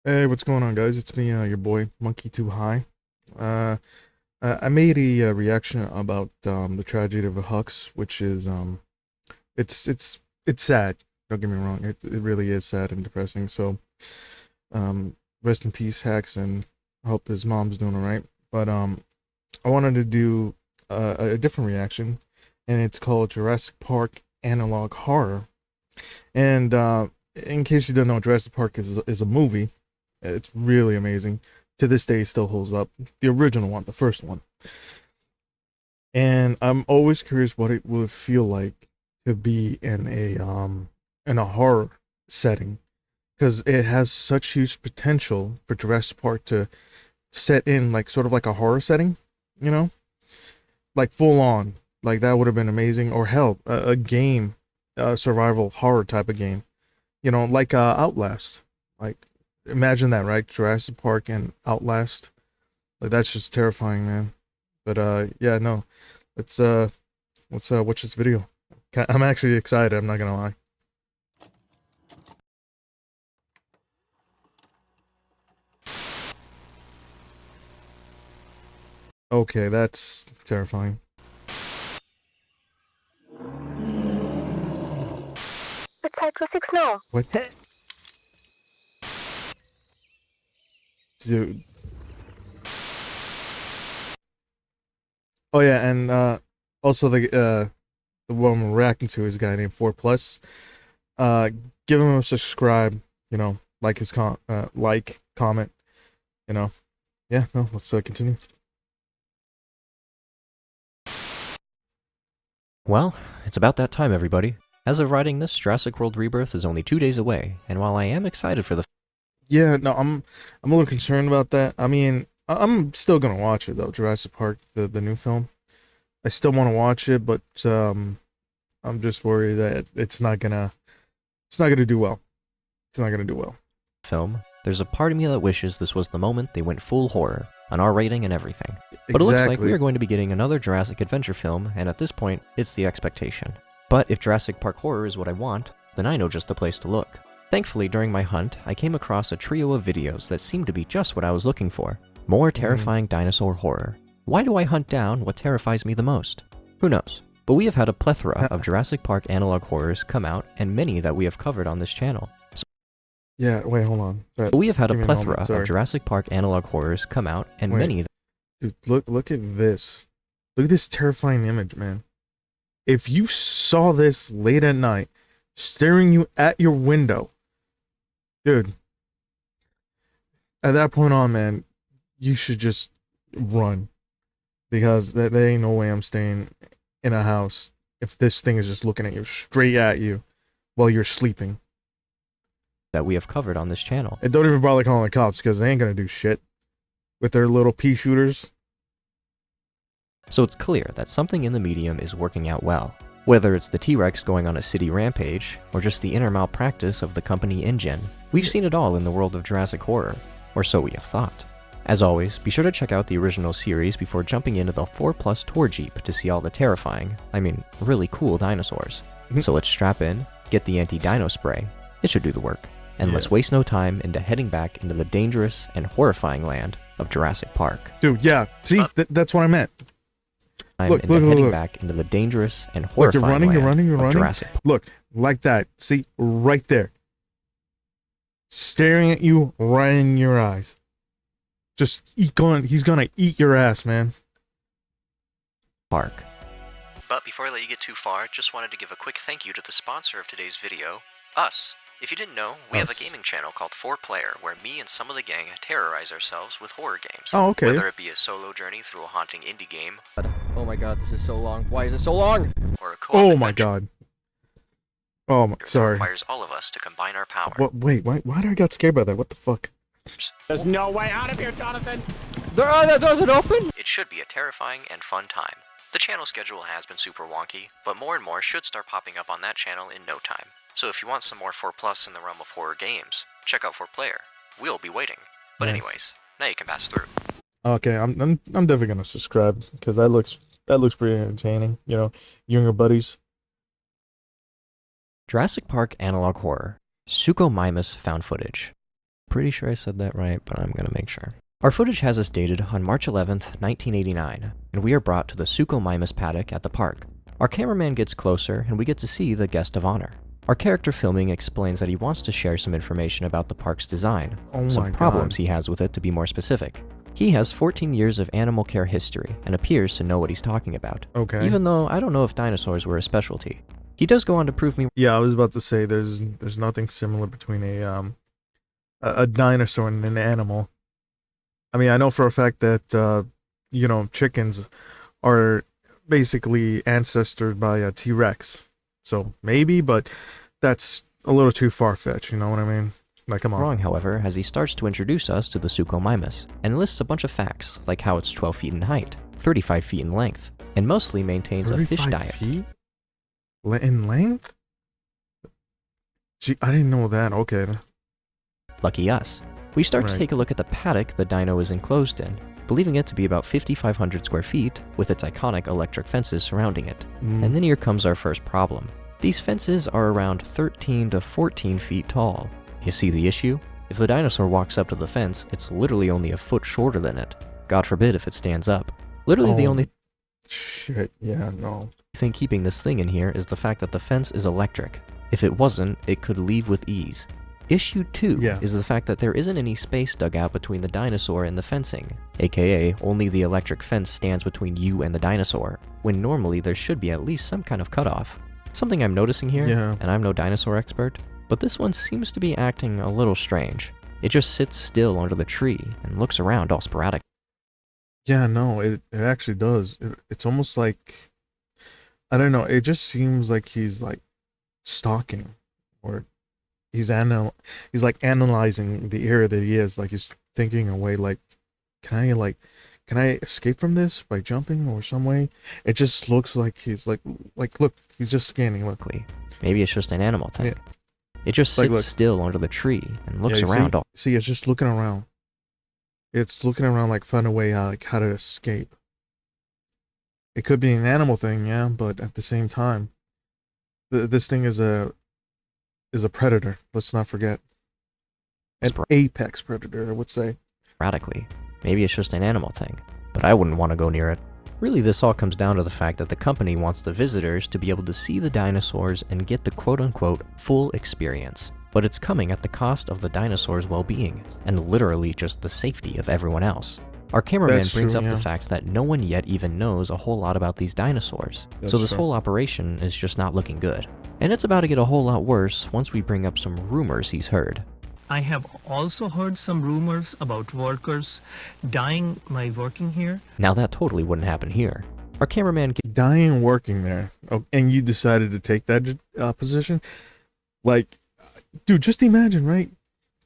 Hey, what's going on, guys? It's me, your boy, Monkey Too High. Uh, I made a reaction about the tragedy of the Hux, which is it's sad. Don't get me wrong. It really is sad and depressing. So, rest in peace, Hax, and I hope his mom's doing alright. But I wanted to do a different reaction, and it's called Jurassic Park Analog Horror. And in case you don't know, Jurassic Park is a movie. It's really amazing. To this day, it still holds up. The original one, the first one. And I'm always curious what it would feel like to be in a horror setting, because it has such huge potential for Jurassic Park to set in like sort of like a horror setting, you know, like full on. Like that would have been amazing. Or hell, a game, a survival horror type of game, like Outlast. Like imagine that, right? Jurassic Park and Outlast. Like that's just terrifying, man. But yeah, no. Let's watch this video. I'm actually excited, I'm not gonna lie. Okay, that's terrifying. It's Type 6 now. What? Dude. Oh yeah, and also the one we're reacting to is a guy named 4 Plus. Uh Give him a subscribe, like his comment, you know. Yeah, no, let's continue. Well, it's about that time, everybody. As of writing this, Jurassic World Rebirth is only 2 days away, and while I am excited for the Yeah, no, I'm a little concerned about that. I mean, I'm still gonna watch it though, Jurassic Park, the new film. I still want to watch it, but I'm just worried that it's not gonna do well. It's not gonna do well. film, there's a part of me that wishes this was the moment they went full horror, an R rating and everything. But it looks like we are going to be getting another Jurassic adventure film, and at this point, it's the expectation. But if Jurassic Park horror is what I want, then I know just the place to look. Thankfully, during my hunt, I came across a trio of videos that seemed to be just what I was looking for. More terrifying dinosaur horror. Why do I hunt down what terrifies me the most? Who knows? But we have had a plethora of Jurassic Park analog horrors come out, and many that we have covered on this channel. Yeah, wait, hold on. We have had a Give me plethora moment, sorry. of Jurassic Park analog horrors come out, and Wait. many Dude, look at this. Look at this terrifying image, man. If you saw this late at night, staring you at your window, dude, at that point on, man, you should just run. Because there ain't no way I'm staying in a house if this thing is just looking at you, straight at you, while you're sleeping. that we have covered on this channel. And don't even bother calling the cops, because they ain't gonna do shit with their little pea shooters. So it's clear that something in the medium is working out well. Whether it's the T-Rex going on a city rampage, or just the inner malpractice of the company InGen, we've seen it all in the world of Jurassic horror, or so we have thought. As always, be sure to check out the original series before jumping into the 4 Plus tour jeep to see all the terrifying, really cool dinosaurs. So let's strap in, get the anti-dino spray, it should do the work, and let's waste no time into heading back into the dangerous and horrifying land of Jurassic Park. Dude, yeah, see, that's what I meant. Look, Heading back into the dangerous and horrifying land you're running. Jurassic Park. Look, like that. See, right there. Staring at you right in your eyes. Just he's gonna eat your ass, man. Park. But before I let you get too far, just wanted to give a quick thank you to the sponsor of today's video, us. If you didn't know, we have a gaming channel called 4Player, where me and some of the gang terrorize ourselves with horror games. Oh, okay. Whether it be a solo journey through a haunting indie game, Oh my god, this is so long. Why is it so long? or a co-op Oh my adventure god. Oh my, that sorry. requires all of us to combine our power. What? Wait, why did I get scared by that? What the fuck? There's no way out of here, Jonathan! That doesn't open? It should be a terrifying and fun time. The channel schedule has been super wonky, but more and more should start popping up on that channel in no time. So if you want some more 4 Plus in the realm of horror games, check out 4Player. We'll be waiting. But Nice. anyways, now you can pass through. Okay, I'm definitely gonna subscribe, because that looks pretty entertaining. You and your buddies. Jurassic Park Analog Horror. Suchomimus found footage. Pretty sure I said that right, but I'm gonna make sure. Our footage has us dated on March 11th, 1989, and we are brought to the Suchomimus paddock at the park. Our cameraman gets closer, and we get to see the guest of honor. Our character filming explains that he wants to share some information about the park's design, some problems he has with it to be more specific. He has 14 years of animal care history and appears to know what he's talking about. Okay. Even though I don't know if dinosaurs were a specialty. He does go on to prove me Yeah, I was about to say there's nothing similar between a dinosaur and an animal. I mean, I know for a fact that chickens are basically ancestored by a T-Rex. So maybe, but that's a little too far-fetched, you know what I mean? Like, come on. wrong, however, as he starts to introduce us to the Suchomimus, and lists a bunch of facts, like how it's 12 feet in height, 35 feet in length, and mostly maintains a fish 35 diet. feet? In length? Gee, I didn't know that. Okay. Lucky us. We start to Right. take a look at the paddock the dino is enclosed in, believing it to be about 5,500 square feet, with its iconic electric fences surrounding it. And then here comes our first problem. These fences are around 13 to 14 feet tall. You see the issue? If the dinosaur walks up to the fence, it's literally only a foot shorter than it. God forbid if it stands up. Literally the Oh. only Shit, yeah, no. thing keeping this thing in here is the fact that the fence is electric. If it wasn't, it could leave with ease. Issue 2 Yeah. is the fact that there isn't any space dug out between the dinosaur and the fencing, aka only the electric fence stands between you and the dinosaur, when normally there should be at least some kind of cutoff. Something I'm noticing here, Yeah. and I'm no dinosaur expert, but this one seems to be acting a little strange. It just sits still under the tree and looks around all sporadic. Yeah, no, it actually does. It's almost like, I don't know, it just seems like he's like stalking, or he's like analyzing the area that he is, like he's thinking away, like, can I escape from this by jumping or some way? It just looks like he's like look, he's just scanning, look. Maybe it's just an animal thing. Yeah. It just Like, sits look. still under the tree and looks Yeah, you around all. See, it's just looking around. It's looking around like find a way how to escape. It could be an animal thing, yeah, but at the same time, this thing is a predator. Let's not forget, an apex predator, I would say. Sporadically. Maybe it's just an animal thing, but I wouldn't want to go near it. Really, this all comes down to the fact that the company wants the visitors to be able to see the dinosaurs and get the quote-unquote full experience. But it's coming at the cost of the dinosaurs' well-being, and literally just the safety of everyone else. Our cameraman That's brings true, up yeah. the fact that no one yet even knows a whole lot about these dinosaurs, That's so this true. whole operation is just not looking good. And it's about to get a whole lot worse once we bring up some rumors he's heard. I have also heard some rumors about workers dying by working here. Now that totally wouldn't happen here. Our cameraman Dying working there, oh, and you decided to take that position. Like, dude, just imagine, right?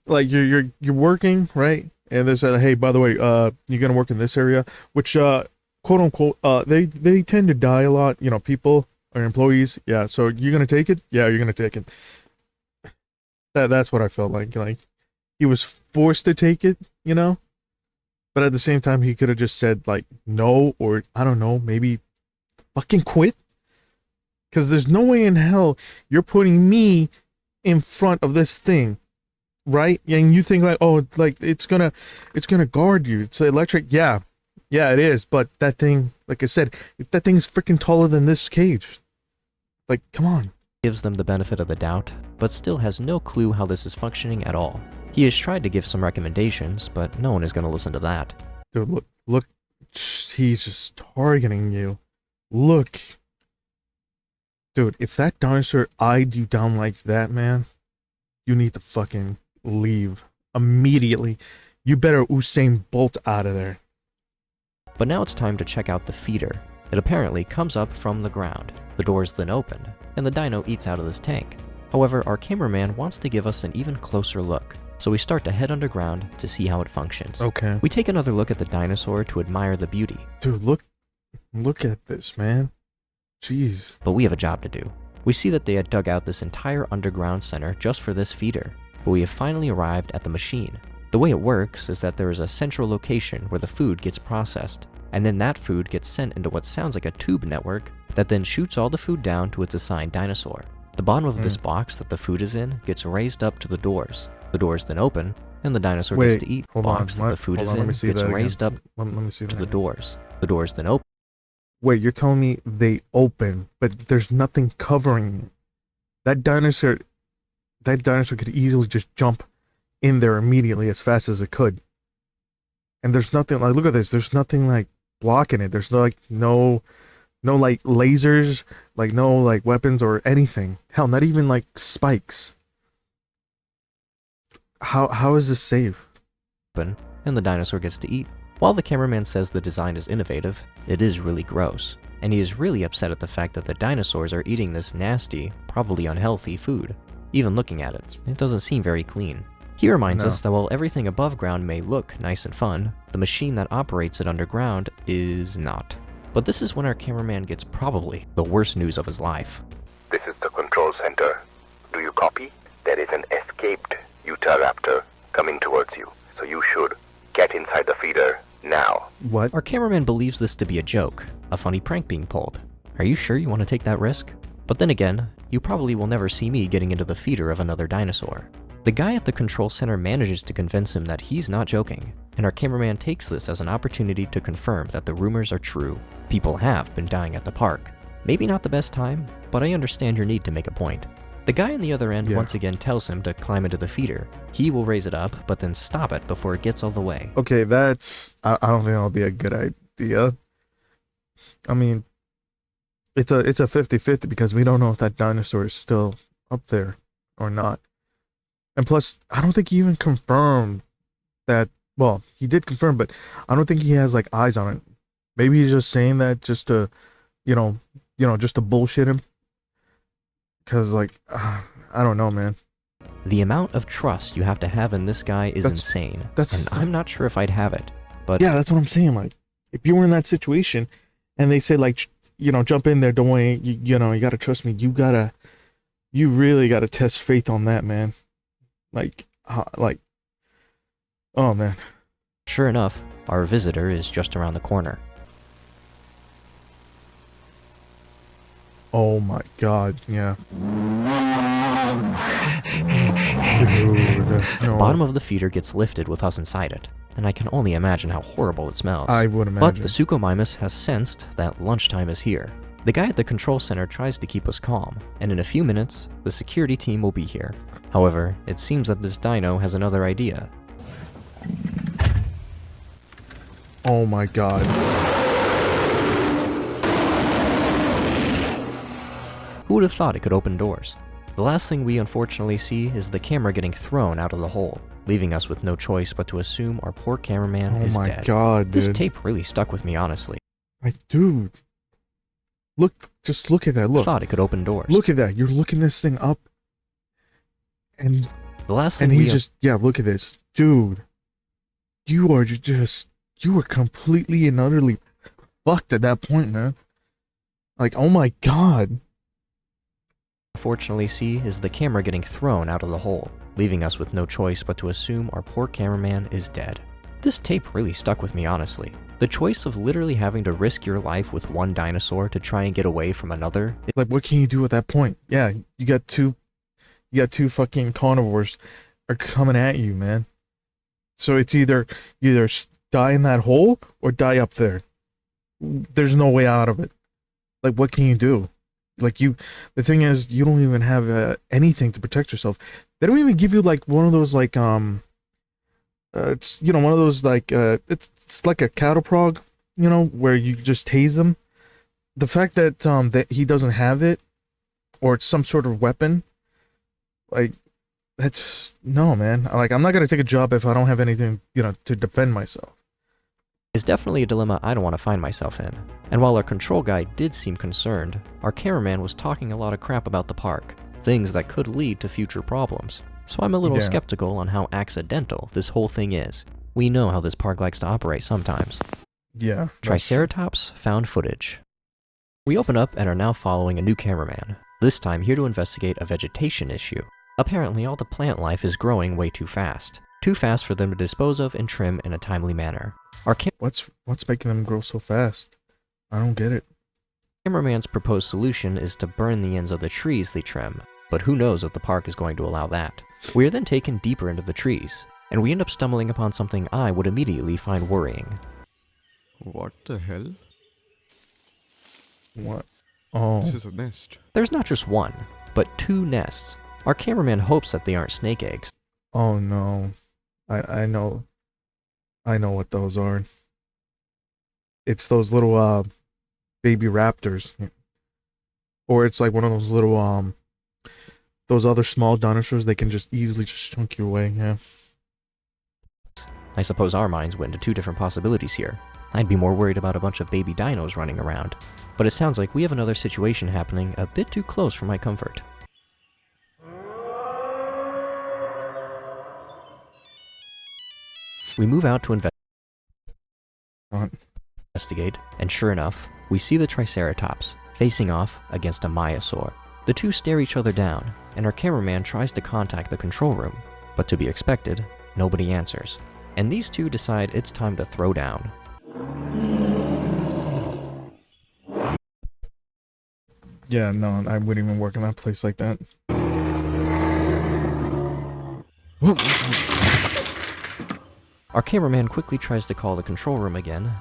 Like you're working, right? And they said, hey, by the way, you're gonna work in this area, which quote unquote, they tend to die a lot. You know, people or employees. Yeah, so you're gonna take it? Yeah, you're gonna take it. That's what I felt like. Like he was forced to take it, you know. But at the same time, he could have just said like no, or I don't know, maybe fucking quit. Because there's no way in hell you're putting me in front of this thing, right? And you think like, oh, like it's gonna guard you. It's electric. Yeah, it is. But that thing, like I said, that thing's freaking taller than this cage. Like, come on. gives them the benefit of the doubt, but still has no clue how this is functioning at all. He has tried to give some recommendations, but no one is going to listen to that. Dude, look, he's just targeting you. Look. Dude, if that dinosaur eyed you down like that, man, you need to fucking leave immediately. You better Usain Bolt out of there. But now it's time to check out the feeder. It apparently comes up from the ground. The doors then open, and the dino eats out of this tank. However, our cameraman wants to give us an even closer look, so we start to head underground to see how it functions. Okay. We take another look at the dinosaur to admire the beauty. Dude, look at this, man. Jeez. But we have a job to do. We see that they had dug out this entire underground center just for this feeder, but we have finally arrived at the machine. The way it works is that there is a central location where the food gets processed, and then that food gets sent into what sounds like a tube network that then shoots all the food down to its assigned dinosaur. The bottom of this box that the food is in gets raised up to the doors. The doors then open, and the dinosaur Wait, gets to eat the hold on, box that what? the food Hold is on, let in, me see gets that again. raised up Let me see to that the again. doors. The doors then open. Wait, you're telling me they open, but there's nothing covering it. That dinosaur could easily just jump in there immediately as fast as it could. And there's nothing like, look at this, there's nothing like blocking it. There's no like lasers, like no like weapons or anything. Hell, not even like spikes. How is this safe? And the dinosaur gets to eat. While the cameraman says the design is innovative, it is really gross, and he is really upset at the fact that the dinosaurs are eating this nasty, probably unhealthy food. Even looking at it, it doesn't seem very clean. He reminds us that while everything above ground may look nice and fun, the machine that operates it underground is not. But this is when our cameraman gets probably the worst news of his life. This is the control center. Do you copy? There is an escaped Utahraptor coming towards you, so you should get inside the feeder now. What? Our cameraman believes this to be a joke, a funny prank being pulled. Are you sure you want to take that risk? But then again, you probably will never see me getting into the feeder of another dinosaur. The guy at the control center manages to convince him that he's not joking, and our cameraman takes this as an opportunity to confirm that the rumors are true. People have been dying at the park. Maybe not the best time, but I understand your need to make a point. The guy on the other end once again tells him to climb into the feeder. He will raise it up, but then stop it before it gets all the way. Okay, that's... I don't think that'll be a good idea. I mean, it's a 50-50 because we don't know if that dinosaur is still up there or not. And plus, I don't think he even confirmed that... Well, he did confirm, but I don't think he has, like, eyes on it. Maybe he's just saying that just to, just to bullshit him. Because, like, I don't know, man. The amount of trust you have to have in this guy is insane. And I'm not sure if I'd have it, but... Yeah, that's what I'm saying. Like, if you were in that situation and they say, like, jump in there, don't worry, you gotta trust me. You really gotta test faith on that, man. Like, oh, man. Sure enough, our visitor is just around the corner. Oh my god, yeah. Dude, The bottom of the feeder gets lifted with us inside it, and I can only imagine how horrible it smells. I would imagine. But the Suchomimus has sensed that lunchtime is here. The guy at the control center tries to keep us calm, and in a few minutes, the security team will be here. However, it seems that this dino has another idea. Oh my god. Who would have thought it could open doors? The last thing we unfortunately see is the camera getting thrown out of the hole, leaving us with no choice but to assume our poor cameraman is dead. Oh my god, dude. This tape really stuck with me, honestly. Dude. Just look at that, look. Thought it could open doors. Look at that, you're looking this thing up. And the last thing look at this. Dude. You were completely and utterly fucked at that point, man. Like, oh my god. Unfortunately see is the camera getting thrown out of the hole, leaving us with no choice but to assume our poor cameraman is dead. This tape really stuck with me, honestly. The choice of literally having to risk your life with one dinosaur to try and get away from another. Like, what can you do at that point? Yeah, you got two fucking carnivores are coming at you, man. So it's either die in that hole or die up there. There's no way out of it. Like, what can you do? Like, the thing is, you don't even have anything to protect yourself. They don't even give you like one of those like it's one of those like it's like a cattle prod, where you just tase them. The fact that that he doesn't have it, or it's some sort of weapon, like, that's no, man. Like, I'm not gonna take a job if I don't have anything to defend myself. Is definitely a dilemma I don't want to find myself in. And while our control guy did seem concerned, our cameraman was talking a lot of crap about the park, things that could lead to future problems. So I'm a little skeptical on how accidental this whole thing is. We know how this park likes to operate sometimes. Yeah. Triceratops found footage. We open up and are now following a new cameraman, this time here to investigate a vegetation issue. Apparently all the plant life is growing way too fast for them to dispose of and trim in a timely manner. Our What's making them grow so fast? I don't get it. Cameraman's proposed solution is to burn the ends of the trees they trim, but who knows if the park is going to allow that. We are then taken deeper into the trees, and we end up stumbling upon something I would immediately find worrying. What the hell? What? Oh. This is a nest. There's not just one, but two nests. Our cameraman hopes that they aren't snake eggs. Oh no. I know. I know what those are. It's those little baby raptors. Or it's like one of those little those other small dinosaurs they can just easily just chunk you away, yeah. I suppose our minds went into two different possibilities here. I'd be more worried about a bunch of baby dinos running around. But it sounds like we have another situation happening a bit too close for my comfort. We move out to investigate, and sure enough, we see the Triceratops facing off against a Maiasaur. The two stare each other down, and our cameraman tries to contact the control room, but to be expected, nobody answers. And these two decide it's time to throw down. Yeah, no, I wouldn't even work in that place like that. Our cameraman quickly tries to call the control room again.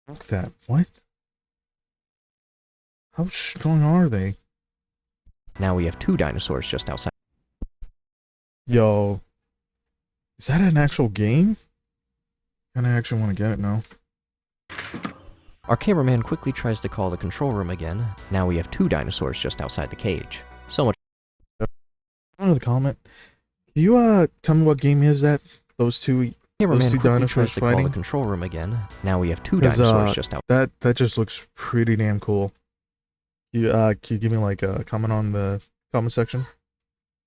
Look at that. What? How strong are they? Now we have two dinosaurs just outside. Yo. Is that an actual game? Kinda actually want to get it now. Our cameraman quickly tries to call the control room again. Now we have two dinosaurs just outside the cage. So much. Another comment. Can you tell me what game is that? Those two Cameraman quickly dinosaurs tries to call fighting? the control room again. Now we have two 'Cause, dinosaurs just outside. That just looks pretty damn cool. Can you give me like a comment on the comment section?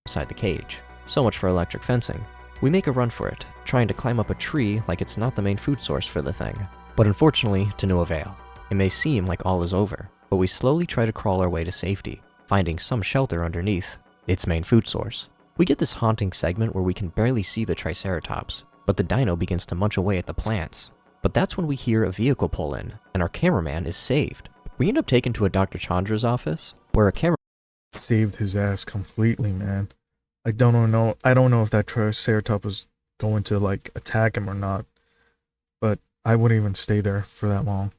Outside the cage. So much for electric fencing. We make a run for it, trying to climb up a tree like it's not the main food source for the thing. But unfortunately, to no avail. It may seem like all is over, but we slowly try to crawl our way to safety, finding some shelter underneath its main food source. We get this haunting segment where we can barely see the Triceratops, but the dino begins to munch away at the plants. But that's when we hear a vehicle pull in, and our cameraman is saved. We end up taken to a Dr. Chandra's office, where a camera Saved his ass completely, man. I don't know if that Triceratops was going to like attack him or not, but I wouldn't even stay there for that long.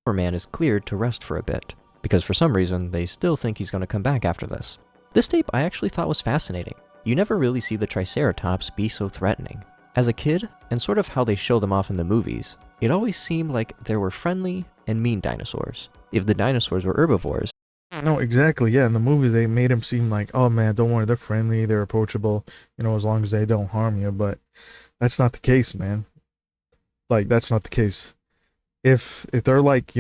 cameraman is cleared to rest for a bit, because for some reason they still think he's going to come back after this. This tape I actually thought was fascinating. You never really see the Triceratops be so threatening. As a kid, and sort of how they show them off in the movies, it always seemed like there were friendly and mean dinosaurs. If the dinosaurs were herbivores, No, exactly. Yeah, in the movies they made him seem like, oh man, don't worry, they're friendly, they're approachable, as long as they don't harm you. But that's not the case, man. Like that's not the case. If they're like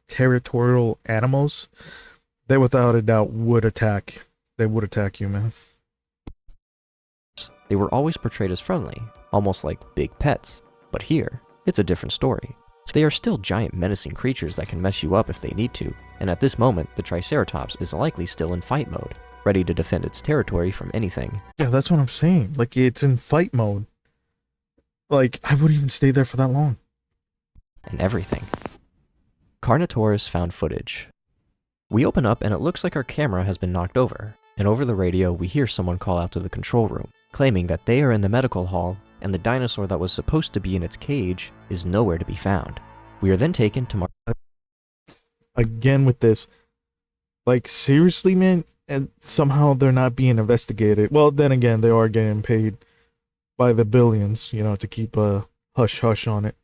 territorial animals, they without a doubt would attack. They would attack you, man. they were always portrayed as friendly, almost like big pets. But here, it's a different story. They are still giant menacing creatures that can mess you up if they need to, and at this moment, the Triceratops is likely still in fight mode, ready to defend its territory from anything. Yeah, that's what I'm saying. Like it's in fight mode. Like I wouldn't even stay there for that long. And everything. Carnotaurus found footage. We open up and it looks like our camera has been knocked over, and over the radio we hear someone call out to the control room, claiming that they are in the medical hall and the dinosaur that was supposed to be in its cage is nowhere to be found. We are then taken to Again with this. Like seriously, man, and somehow they're not being investigated. Well, then again, they are getting paid by the billions, to keep a hush-hush on it,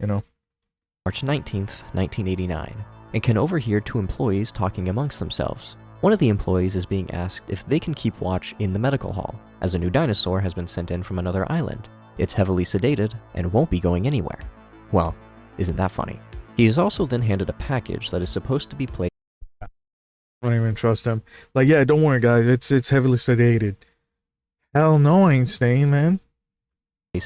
March 19th, 1989, and can overhear two employees talking amongst themselves. One of the employees is being asked if they can keep watch in the medical hall, as a new dinosaur has been sent in from another island. It's heavily sedated and won't be going anywhere. Well, isn't that funny? He is also then handed a package that is supposed to be placed I don't even trust them. Like, yeah, don't worry, guys. It's heavily sedated. Hell no, I ain't staying, man.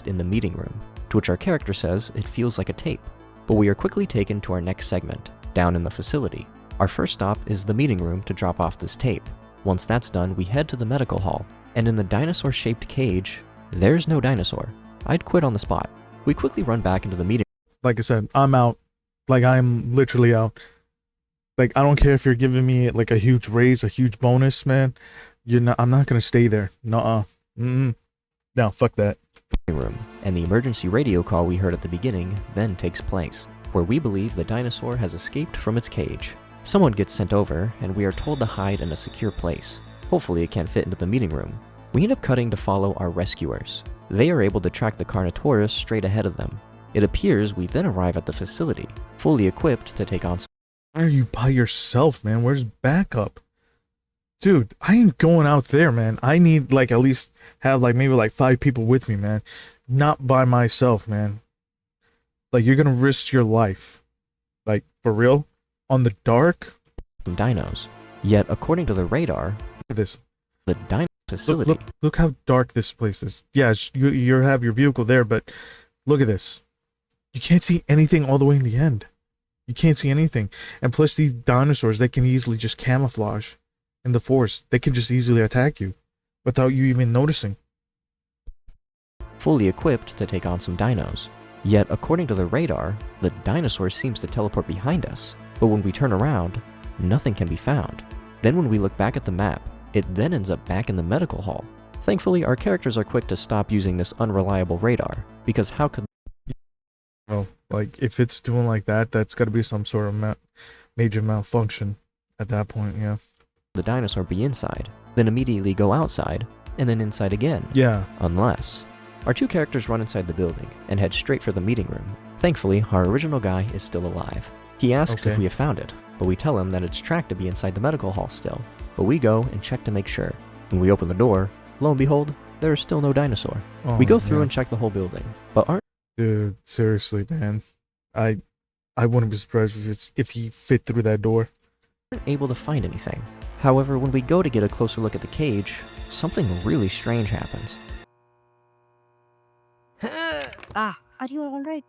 in the meeting room, to which our character says it feels like a tape. But we are quickly taken to our next segment, down in the facility. Our first stop is the meeting room to drop off this tape. Once that's done, we head to the medical hall, and in the dinosaur-shaped cage, there's no dinosaur. I'd quit on the spot. We quickly run back into the meeting. Like I said, I'm out. Like, I'm literally out. Like, I don't care if you're giving me, like, a huge raise, a huge bonus, man. I'm not gonna stay there. Nuh-uh. No, fuck that. room, and the emergency radio call we heard at the beginning then takes place, where we believe the dinosaur has escaped from its cage. Someone gets sent over, and we are told to hide in a secure place. Hopefully it can't fit into the meeting room. We end up cutting to follow our rescuers. They are able to track the Carnotaurus straight ahead of them. It appears we then arrive at the facility, fully equipped to take on. Why are you by yourself, man? Where's backup? Dude, I ain't going out there, man. I need, like, at least have, like, maybe, like, 5 people with me, man. Not by myself, man. Like, you're gonna risk your life. Like, for real? On the dark? Dinos. Yet, according to the radar, Look at this. the dino facility. Look how dark this place is. Yeah, you have your vehicle there, but look at this. You can't see anything all the way in the end. You can't see anything. And plus, these dinosaurs, they can easily just camouflage in the forest. They can just easily attack you without you even noticing. Fully equipped to take on some dinos. Yet, according to the radar, the dinosaur seems to teleport behind us, but when we turn around, nothing can be found. Then when we look back at the map, it then ends up back in the medical hall. Thankfully, our characters are quick to stop using this unreliable radar, because how could Well, like, if it's doing like that, that's gotta be some sort of major malfunction at that point, yeah. the dinosaur be inside, then immediately go outside, and then inside again? Yeah. Unless. Our 2 characters run inside the building and head straight for the meeting room. Thankfully, our original guy is still alive. He asks if Okay. we have found it, but we tell him that it's tracked to be inside the medical hall still. But we go and check to make sure. When we open the door, lo and behold, there is still no dinosaur. Oh, We go through yeah. and check the whole building, but aren't Dude, seriously, man. I wouldn't be surprised if he fit through that door. able to find anything. However, when we go to get a closer look at the cage, something really strange happens. Are you alright?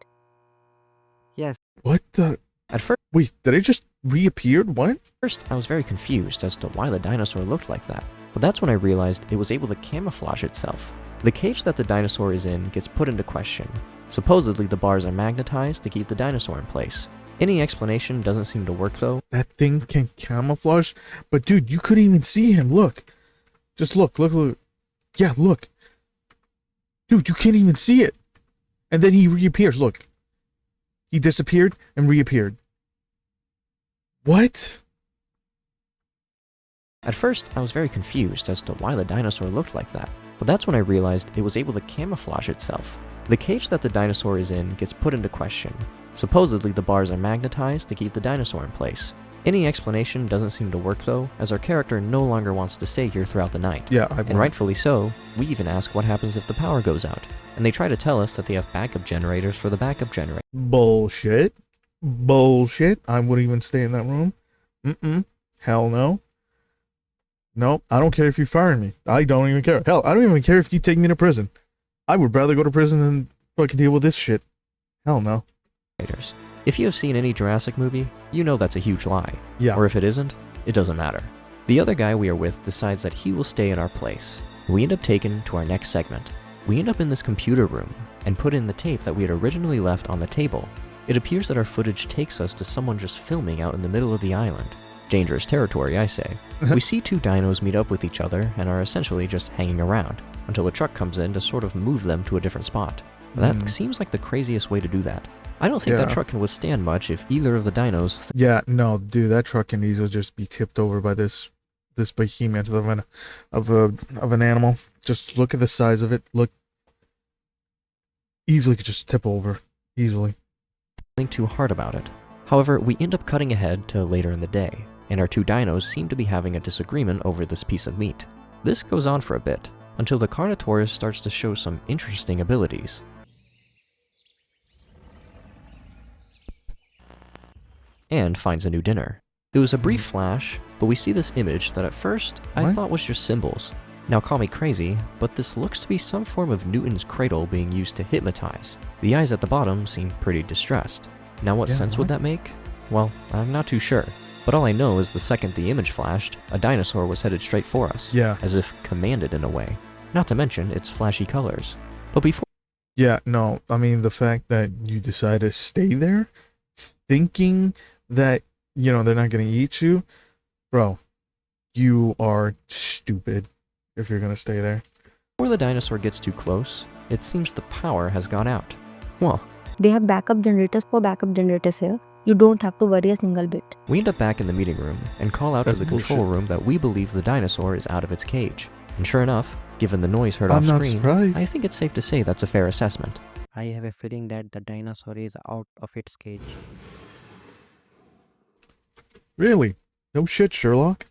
What the? At Wait, did it just reappeared? What? first, I was very confused as to why the dinosaur looked like that, but that's when I realized it was able to camouflage itself. The cage that the dinosaur is in gets put into question. Supposedly, the bars are magnetized to keep the dinosaur in place. Any explanation doesn't seem to work though. That thing can camouflage? But dude, you couldn't even see him. Look. Just look. Yeah, look. Dude, you can't even see it. And then he reappears. Look. He disappeared and reappeared. What? At first, I was very confused as to why the dinosaur looked like that, but that's when I realized it was able to camouflage itself. The cage that the dinosaur is in gets put into question. Supposedly, the bars are magnetized to keep the dinosaur in place. Any explanation doesn't seem to work though, as our character no longer wants to stay here throughout the night. Yeah, And rightfully so. We even ask what happens if the power goes out, and they try to tell us that they have backup generators for the backup generator. Bullshit. I wouldn't even stay in that room. Hell no. Nope. I don't care if you fire me. I don't even care. Hell, I don't even care if you take me to prison. I would rather go to prison than fucking deal with this shit. Hell no. If you have seen any Jurassic movie, you know that's a huge lie. Yeah. Or if it isn't, it doesn't matter. The other guy we are with decides that he will stay in our place. We end up taken to our next segment. We end up in this computer room and put in the tape that we had originally left on the table. It appears that our footage takes us to someone just filming out in the middle of the island. Dangerous territory, I say. We see 2 dinos meet up with each other and are essentially just hanging around until a truck comes in to sort of move them to a different spot. That seems like the craziest way to do that. I don't think that truck can withstand much if either of the dinos. Yeah, no, dude, that truck can easily just be tipped over by this behemoth of an animal. Just look at the size of it. Look, easily could just tip over, easily. Think too hard about it. However, we end up cutting ahead to later in the day, and our 2 dinos seem to be having a disagreement over this piece of meat. This goes on for a bit, until the Carnotaurus starts to show some interesting abilities. And finds a new dinner. It was a brief flash, but we see this image that at first I What? thought was just symbols. Now call me crazy, but this looks to be some form of Newton's cradle being used to hypnotize. The eyes at the bottom seem pretty distressed. Now what Yeah, sense would that make? Well, I'm not too sure. But all I know is the second the image flashed, a dinosaur was headed straight for us. Yeah. As if commanded in a way. Not to mention its flashy colors. But before Yeah, no, I mean, the fact that you decide to stay there, thinking that, they're not going to eat you, bro, you are stupid if you're gonna stay there. Before the dinosaur gets too close, it seems the power has gone out. Well, They have backup generators for backup generators here. You don't have to worry a single bit. we end up back in the meeting room and call out That's to the control bullshit. room that we believe the dinosaur is out of its cage. And sure enough, given the noise heard I'm off not screen, surprised. I think it's safe to say that's a fair assessment. I have a feeling that the dinosaur is out of its cage. Really? No shit, Sherlock.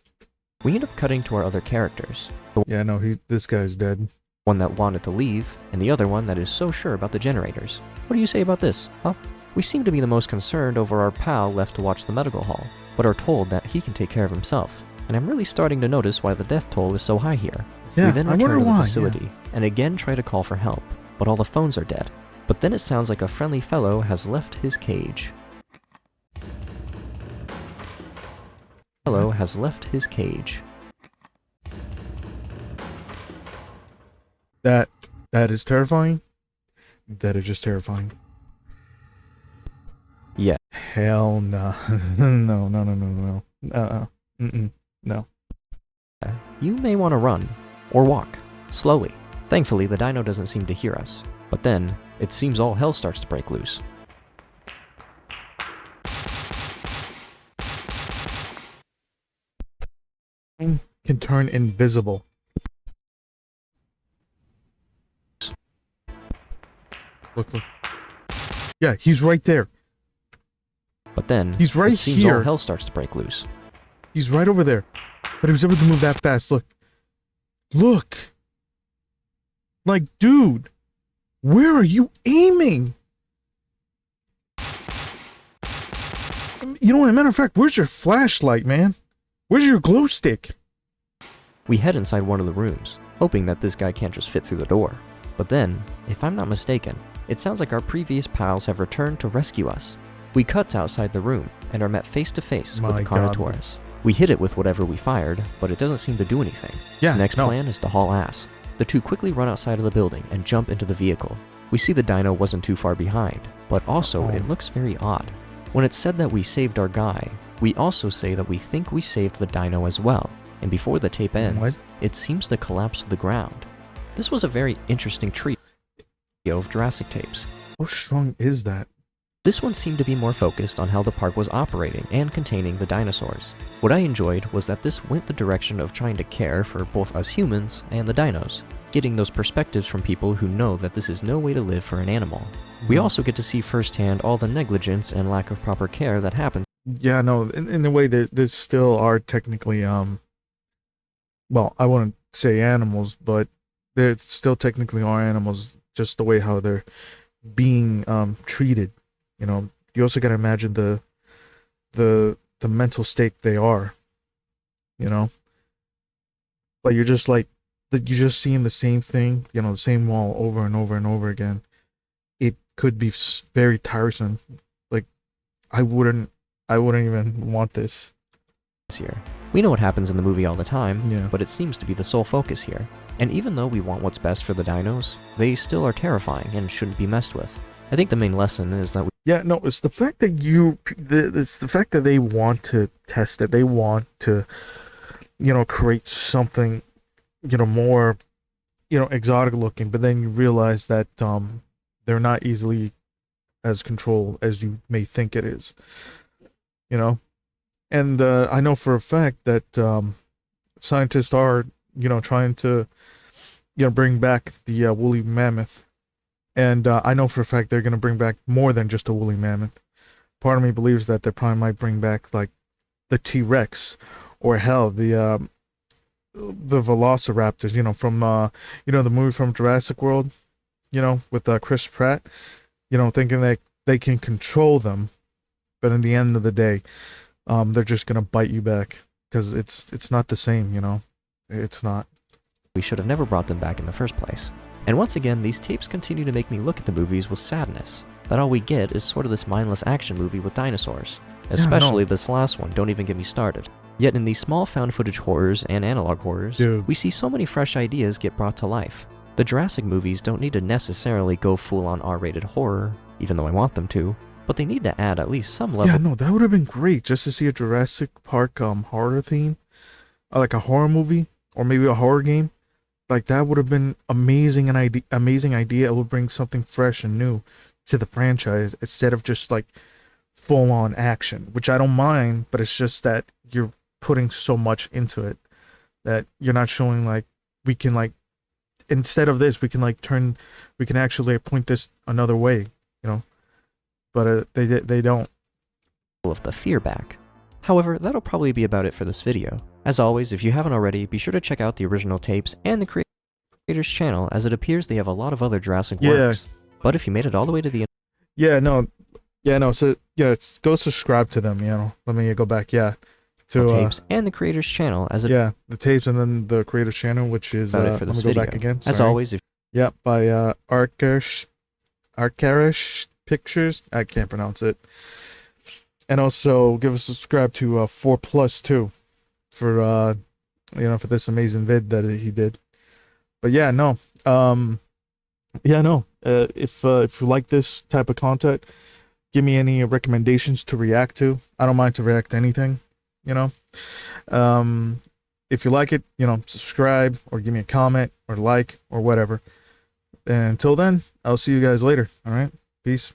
We end up cutting to our other characters. The Yeah, no, this guy's dead. one that wanted to leave, and the other one that is so sure about the generators. What do you say about this, huh? We seem to be the most concerned over our pal left to watch the medical hall, but are told that he can take care of himself. And I'm really starting to notice why the death toll is so high here. Yeah, We then I return wonder to the why. facility, and again try to call for help, but all the phones are dead. But then it sounds like a friendly fellow has left his cage. Fellow has left his cage. That is terrifying. That is just terrifying. Yeah. Hell no. No. No. You may want to run, or walk, slowly. Thankfully, the dino doesn't seem to hear us. But then, it seems all hell starts to break loose. Can turn invisible. Look. Yeah, he's right there. But then, He's right it seems here. all hell starts to break loose. He's right over there. But he was able to move that fast. Look. Look. Like, dude. Where are you aiming? You know what? As a matter of fact, where's your flashlight, man? Where's your glow stick? We head inside one of the rooms, hoping that this guy can't just fit through the door. But then, if I'm not mistaken, it sounds like our previous pals have returned to rescue us. We cut to outside the room and are met face to face with My the God. Carnotaurus. We hit it with whatever we fired, but it doesn't seem to do anything. Yeah, Next no. plan is to haul ass. The two quickly run outside of the building and jump into the vehicle. We see the dino wasn't too far behind, but also it looks very odd. When it's said that we saved our guy, we also say that we think we saved the dino as well, and before the tape ends, What? it seems to collapse to the ground. This was a very interesting trio of Jurassic tapes. How strong is that? This one seemed to be more focused on how the park was operating and containing the dinosaurs. What I enjoyed was that this went the direction of trying to care for both us humans and the dinos, getting those perspectives from people who know that this is no way to live for an animal. We No. also get to see firsthand all the negligence and lack of proper care that happens. Yeah, no, in a way, there's still are technically, well, I wouldn't say animals, but there still technically are animals, just the way how they're being treated. You know, you also gotta imagine the mental state they are. You know, but you're just like you're just seeing the same thing, you know, the same wall over and over and over again. It could be very tiresome. Like, I wouldn't even want this. Here. We know what happens in the movie all the time, Yeah. but it seems to be the sole focus here. And even though we want what's best for the dinos, they still are terrifying and shouldn't be messed with. I think the main lesson is that Yeah, no, it's the fact that it's the fact that they want to test it. They want to, you know, create something, you know, more, you know, exotic looking. But then you realize that they're not easily as controlled as you may think it is. You know, and I know for a fact that scientists are, you know, trying to, you know, bring back the woolly mammoth. And I know for a fact they're going to bring back more than just a woolly mammoth. Part of me believes that they probably might bring back, like, the T-Rex, or hell, the velociraptors, you know, from, you know, the movie from Jurassic World, you know, with Chris Pratt, you know, thinking that they can control them, but in the end of the day, they're just going to bite you back, because it's not the same, you know, it's not. we should have never brought them back in the first place. And once again, these tapes continue to make me look at the movies with sadness, that all we get is sort of this mindless action movie with dinosaurs. Especially this last one, don't even get me started. Yet in these small found footage horrors and analog horrors, Dude. we see so many fresh ideas get brought to life. The Jurassic movies don't need to necessarily go full-on R-rated horror, even though I want them to, but they need to add at least some level. Yeah, no, that would have been great just to see a Jurassic Park horror theme. like a horror movie or maybe a horror game, like that would have been amazing idea. It would bring something fresh and new to the franchise instead of just like full on action, which I don't mind, but it's just that you're putting so much into it that you're not showing like we can like instead of this we can like we can actually point this another way, you know. But they don't. Of the fear back. However, that'll probably be about it for this video. As always, if you haven't already, be sure to check out the original tapes and the creator's channel, as it appears they have a lot of other Jurassic works. But if you made it all the way to the end, so go subscribe to them, you know. Let me go back, to tapes and the creator's channel, as it the tapes and then the creator's channel, which is about it for let this me go video. back again. As sorry. always, if by Arcarish Pictures. I can't pronounce it. And also give a subscribe to 4 Plus too, for for this amazing vid that he did. But if you like this type of content, give me any recommendations to react to. I don't mind to react to anything, you know. If you like it, subscribe or give me a comment or like or whatever. And until then, I'll see you guys later. All right, peace.